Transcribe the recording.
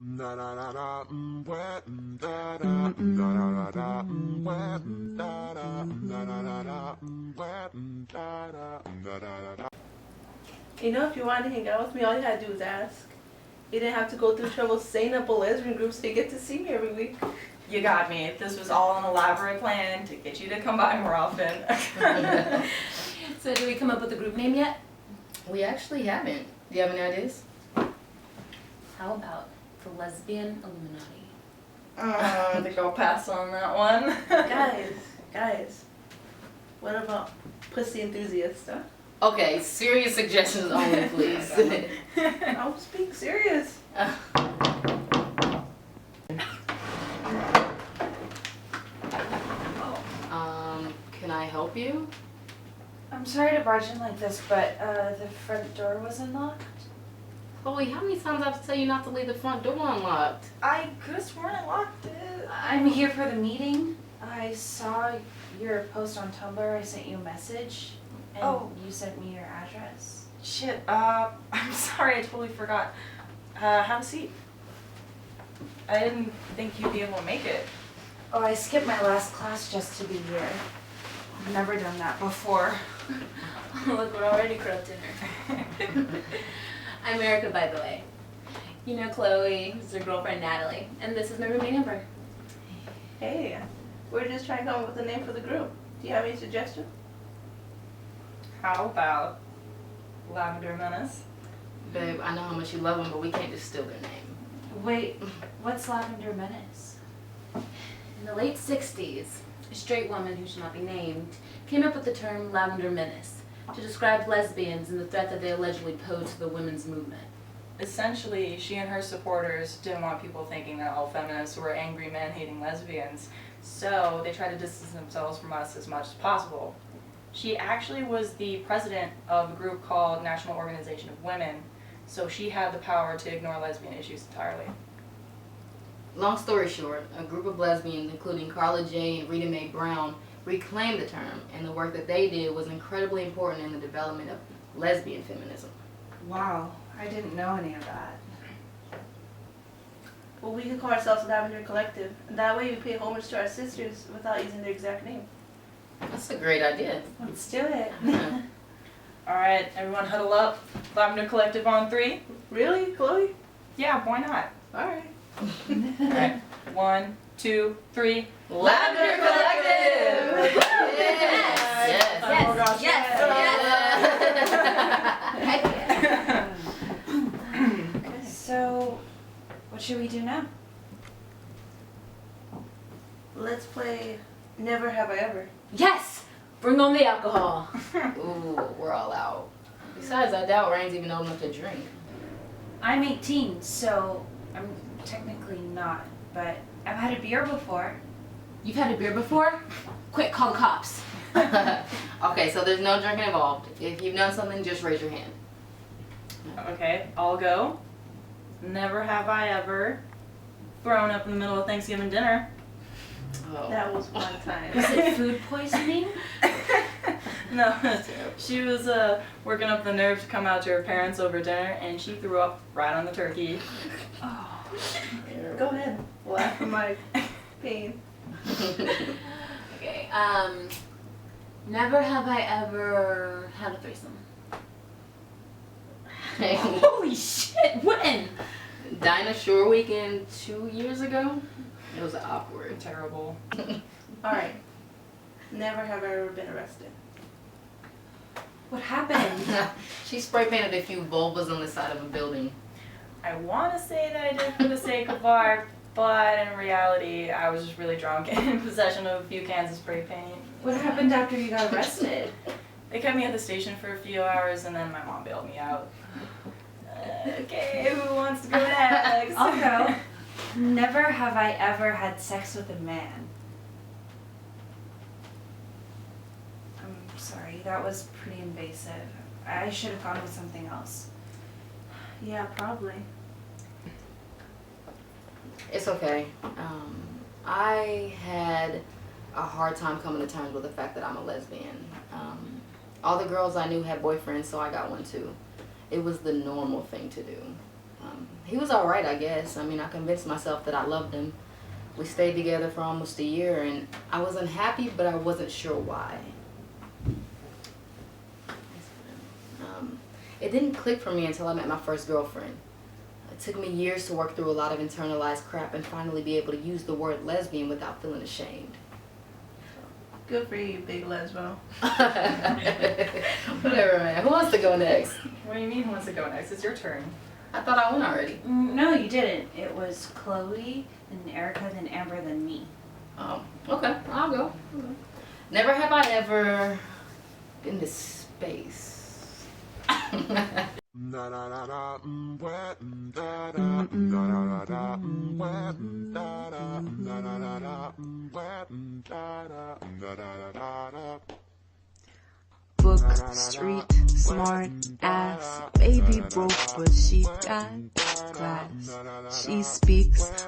You know, if you wanted to hang out with me, all you had to do was ask. You didn't have to go through trouble setting up a lesbian group so you get to see me every week. You got me. This was all an elaborate plan to get you to come by more often. So did we come up with a group name yet? We actually haven't. Do you have any ideas? How about the Lesbian Illuminati? I think I'll pass on that one. Guys, what about pussy enthusiast stuff? Okay, serious suggestions only, please. I was being serious. Can I help you? I'm sorry to barge in like this, but the front door was unlocked. Chloe, how many times do I have to tell you not to leave the front door unlocked? I could have sworn I locked it. I'm here for the meeting. I saw your post on Tumblr. I sent you a message, and you sent me your address. Shit, I'm sorry, I totally forgot. Have a seat. I didn't think you'd be able to make it. Oh, I skipped my last class just to be here. I've never done that before. Look, we're already croaked dinner. I'm Erica, by the way. You know Chloe, this is her girlfriend Natalie, and this is my roommate Amber. Hey, we're just trying to come up with a name for the group. Do you have any suggestions? How about Lavender Menace? Babe, I know how much you love them, but we can't just steal their name. Wait, what's Lavender Menace? In the late 60s, a straight woman who should not be named came up with the term Lavender Menace to describe lesbians and the threat that they allegedly pose to the women's movement. Essentially, she and her supporters didn't want people thinking that all feminists were angry men hating lesbians, so they tried to distance themselves from us as much as possible. She actually was the president of a group called National Organization of Women, so she had the power to ignore lesbian issues entirely. Long story short, a group of lesbians, including Carla J. and Rita Mae Brown, reclaimed the term, and the work that they did was incredibly important in the development of lesbian feminism. Wow, I didn't know any of that. Well, we could call ourselves Lavender Collective, and that way we pay homage to our sisters without using their exact name. That's a great idea. Let's do it. Alright, everyone huddle up. Lavender Collective on 3. Really, Chloe? Yeah, why not? Alright. Alright, 1, 2, 3. Lavender Collective! Yes! Oh gosh. So, what should we do now? Let's play Never Have I Ever. Yes! Bring on the alcohol. Ooh, we're all out. Besides, I doubt Rain's even old enough to drink. I'm 18, so I'm technically not, but I've had a beer before. You've had a beer before? Quick, call the cops. Okay, so there's no drinking involved. If you've done something, just raise your hand. Okay, I'll go. Never have I ever thrown up in the middle of Thanksgiving dinner. Oh. That was one time. Was it food poisoning? No, she was working up the nerve to come out to her parents over dinner, and she threw up right on the turkey. Oh. Go ahead. Laugh at my pain. Okay, never have I ever had a threesome. Holy shit, when? Dinah Shore weekend 2 years ago. It was awkward. Terrible. Alright. Never have I ever been arrested. What happened? She spray painted a few vulvas on the side of a building. I want to say that I did for the sake of art, but in reality, I was just really drunk and in possession of a few cans of spray paint. What happened after you got arrested? They kept me at the station for a few hours, and then my mom bailed me out. Okay, who wants to go next? I'll go. Never have I ever had sex with a man. I'm sorry, that was pretty invasive. I should have gone with something else. Yeah, probably. It's okay. I had a hard time coming to terms with the fact that I'm a lesbian. All the girls I knew had boyfriends, so I got one too. It was the normal thing to do. He was alright, I guess. I mean, I convinced myself that I loved him. We stayed together for almost a year, and I was unhappy, but I wasn't sure why. It didn't click for me until I met my first girlfriend. It took me years to work through a lot of internalized crap and finally be able to use the word lesbian without feeling ashamed. Good for you, big lesbo. Whatever, man. Who wants to go next? What do you mean who wants to go next? It's your turn. I thought I went already. No, you didn't. It was Chloe, then Erica, then Amber, then me. Oh, okay. I'll go. Never have I ever been to space. Book, street, smart ass, baby broke, but she got class. She speaks